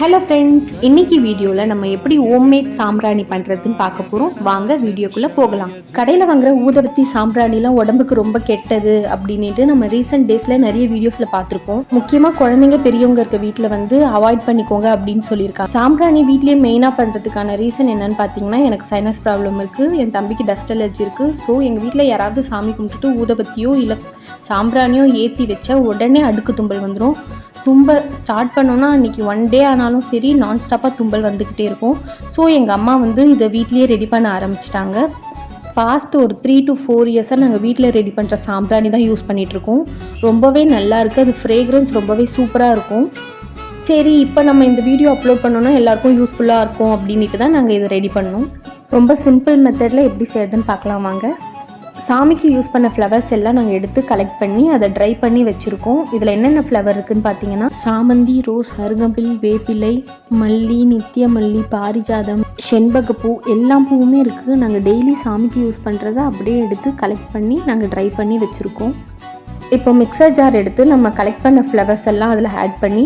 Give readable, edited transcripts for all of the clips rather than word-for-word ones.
Hello friends, இன்னைக்கு வீடியோவில் நம்ம எப்படி ஹோம்மேட் சாம்பிராணி பண்ணுறதுன்னு பார்க்க போகிறோம். வாங்க வீடியோக்குள்ளே போகலாம். கடையில் வாங்குற ஊதுபத்தி சாம்பிராணிலாம் உடம்புக்கு ரொம்ப கெட்டது அப்படின்ட்டு நம்ம ரீசெண்ட் டேஸில் நிறைய வீடியோஸில் பார்த்துருப்போம். முக்கியமாக குழந்தைங்க பெரியவங்க இருக்க வீட்டில் அவாய்ட் பண்ணிக்கோங்க அப்படின்னு சொல்லியிருக்காங்க. சாம்பிராணி வீட்லேயே மெயினாக பண்ணுறதுக்கான ரீசன் என்னன்னு பார்த்தீங்கன்னா, எனக்கு சைனஸ் ப்ராப்ளம் இருக்குது, என் தம்பிக்கு டஸ்ட் அலர்ஜி இருக்குது. ஸோ எங்கள் வீட்டில் யாராவது சாமி கும்பிட்டுட்டு ஊதுபத்தியோ இல்லை சாம்பிராணியோ ஏற்றி வச்சா உடனே அடுக்கு தும்பல் வந்துடும். தும்பல் ஸ்டார்ட் பண்ணோன்னா அன்றைக்கி ஒன் டே ஆனாலும் சரி நான்ஸ்டாப்பாக தும்பல் வந்துக்கிட்டே இருக்கும். ஸோ எங்கள் அம்மா இதை வீட்லேயே ரெடி பண்ண ஆரம்பிச்சிட்டாங்க. பாஸ்ட் ஒரு 3 to 4 இயர்ஸாக நாங்கள் வீட்டில் ரெடி பண்ணுற சாம்பிராணி தான் யூஸ் பண்ணிகிட்ருக்கோம். ரொம்பவே நல்லாயிருக்கு, அது ஃப்ரேக்ரன்ஸ் ரொம்பவே சூப்பராக இருக்கும். சரி, இப்போ நம்ம இந்த வீடியோ அப்லோட் பண்ணோன்னா எல்லாேருக்கும் யூஸ்ஃபுல்லாக இருக்கும் அப்படின்ட்டு தான் நாங்கள் இதை ரெடி பண்ணோம். ரொம்ப சிம்பிள் மெத்தடில் எப்படி செய்யறதுன்னு பார்க்கலாம் வாங்க. சாமிக்கு யூஸ் பண்ண ஃப்ளவர்ஸ் எல்லாம் நாங்கள் எடுத்து கலெக்ட் பண்ணி அதை ட்ரை பண்ணி வச்சுருக்கோம். இதில் என்னென்ன ஃப்ளவர் இருக்குதுன்னு பார்த்தீங்கன்னா, சாமந்தி, ரோஸ், அருகம்பில், வேப்பிலை, மல்லி, நித்திய மல்லி, பாரிஜாதம், செண்பகப்பூ, எல்லா பூவுமே இருக்குது. நாங்கள் டெய்லி சாமிக்கு யூஸ் பண்ணுறத அப்படியே எடுத்து கலெக்ட் பண்ணி நாங்கள் ட்ரை பண்ணி வச்சுருக்கோம். இப்போ மிக்சர் ஜார் எடுத்து நம்ம கலெக்ட் பண்ண ஃப்ளவர்ஸ் எல்லாம் அதில் ஆட் பண்ணி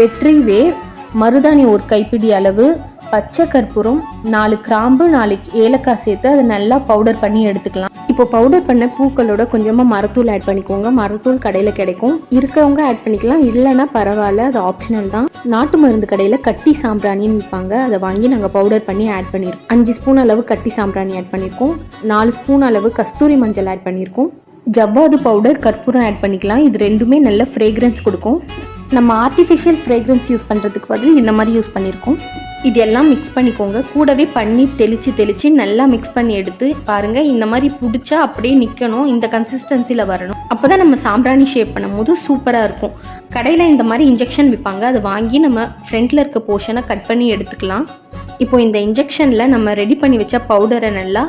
வெற்றி வேர், மருதாணி ஒரு கைப்பிடி அளவு, பச்சை கற்பூரம், 4 கிராம்பு, 4 ஏலக்காய் சேர்த்து அதை நல்லா பவுடர் பண்ணி எடுத்துக்கலாம். இப்போ பவுடர் பண்ண பூக்களோட கொஞ்சமாக மரத்தூள் ஆட் பண்ணிக்கோங்க. மரத்தூள் கடையில் கிடைக்கும், இருக்கிறவங்க ஆட் பண்ணிக்கலாம், இல்லைன்னா பரவாயில்ல, அது ஆப்ஷனல் தான். நாட்டு மருந்து கடையில் கட்டி சாம்பிராணின்னு விற்பாங்க, அதை வாங்கி நாங்கள் பவுடர் பண்ணி ஆட் பண்ணியிருக்கோம். 5 ஸ்பூன் அளவு கட்டி சாம்பிராணி ஆட் பண்ணியிருக்கோம். 4 ஸ்பூன் அளவு கஸ்தூரி மஞ்சள் ஆட் பண்ணியிருக்கோம். ஜவ்வாது பவுடர், கற்பூரம் ஆட் பண்ணிக்கலாம். இது ரெண்டுமே நல்ல ஃப்ரேக்ரன்ஸ் கொடுக்கும். நம்ம ஆர்டிஃபிஷியல் ஃப்ரேக்ரன்ஸ் யூஸ் பண்ணுறதுக்கு பதில் இந்த மாதிரி யூஸ் பண்ணியிருக்கோம். இது எல்லாம் மிக்ஸ் பண்ணிக்கோங்க. கூடவே பன்னீர் தெளித்து நல்லா மிக்ஸ் பண்ணி எடுத்து பாருங்கள். இந்த மாதிரி பிடிச்சா அப்படியே நிற்கணும், இந்த கன்சிஸ்டன்சியில் வரணும். அப்போ தான் நம்ம சாம்பிராணி ஷேப் பண்ணும்போது சூப்பராக இருக்கும். கடையில் இந்த மாதிரி இன்ஜெக்ஷன் விற்பாங்க, அதை வாங்கி நம்ம ஃப்ரண்ட்டில் இருக்க போர்ஷனை கட் பண்ணி எடுத்துக்கலாம். இப்போ இந்த இன்ஜெக்ஷனில் நம்ம ரெடி பண்ணி வச்ச பவுடரை நல்லா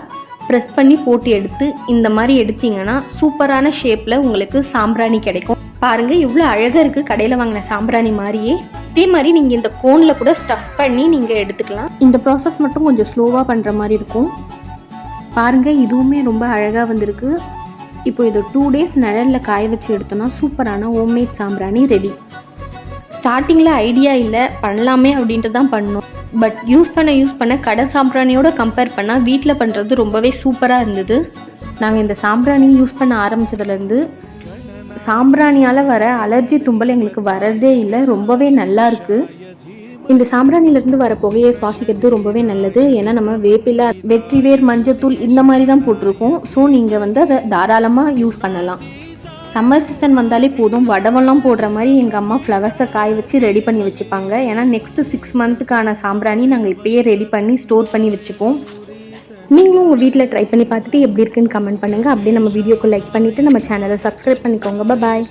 ப்ரெஸ் பண்ணி போட்டு எடுத்து இந்த மாதிரி எடுத்திங்கன்னா சூப்பரான ஷேப்பில் உங்களுக்கு சாம்பிராணி கிடைக்கும். பாருங்கள் எவ்வளோ அழகாக இருக்குது, கடையில் வாங்கின சாம்பிராணி மாதிரியே. இதே மாதிரி நீங்கள் இந்த கோனில் கூட ஸ்டஃப் பண்ணி நீங்கள் எடுத்துக்கலாம். இந்த ப்ராசஸ் மட்டும் கொஞ்சம் ஸ்லோவாக பண்ணுற மாதிரி இருக்கும். பாருங்கள் இதுவுமே ரொம்ப அழகாக வந்திருக்கு. இப்போ இதை 2 days நிழலில் காய வச்சு எடுத்தோன்னா சூப்பரான ஹோம்மேட் சாம்பிராணி ரெடி. ஸ்டார்டிங்கில் ஐடியா இல்லை, பண்ணலாமே அப்படின்ட்டு தான் பண்ணோம். பட் யூஸ் பண்ண கடை சாம்பிராணியோட கம்பேர் பண்ணால் வீட்டில் பண்ணுறது ரொம்பவே சூப்பராக இருந்தது. நாங்கள் இந்த சாம்பிராணி யூஸ் பண்ண ஆரம்பித்ததுலேருந்து சாம்பிராணியால் வர அலர்ஜி தும்பல் எங்களுக்கு வரதே இல்லை, ரொம்பவே நல்லா இருக்குது. இந்த சாம்பிராணிலேருந்து வர புகையை சுவாசிக்கிறது ரொம்பவே நல்லது. ஏன்னா நம்ம வேப்பிலை, வெற்றிவேர், மஞ்சத்தூள் இந்த மாதிரி தான் போட்டிருக்கோம். ஸோ நீங்கள் அதை தாராளமாக யூஸ் பண்ணலாம். சம்மர் சீசன் வந்தாலே போதும், வடவெல்லாம் போடுற மாதிரி எங்கள் அம்மா ஃப்ளவர்ஸை காய வச்சு ரெடி பண்ணி வச்சுப்பாங்க. ஏன்னா நெக்ஸ்ட்டு 6 monthக்கான சாம்பிராணி நாங்கள் இப்போயே ரெடி பண்ணி ஸ்டோர் பண்ணி வச்சுப்போம். நீங்களும் உங்கள் வீட்டில் ட்ரை பண்ணி பார்த்துட்டு எப்படி இருக்குன்னு கமெண்ட் பண்ணுங்கள். அப்படியே நம்ம வீடியோக்கு லைக் பண்ணிவிட்டு நம்ம சேனலை சப்ஸ்கிரைப் பண்ணிக்கோங்க. பாய்.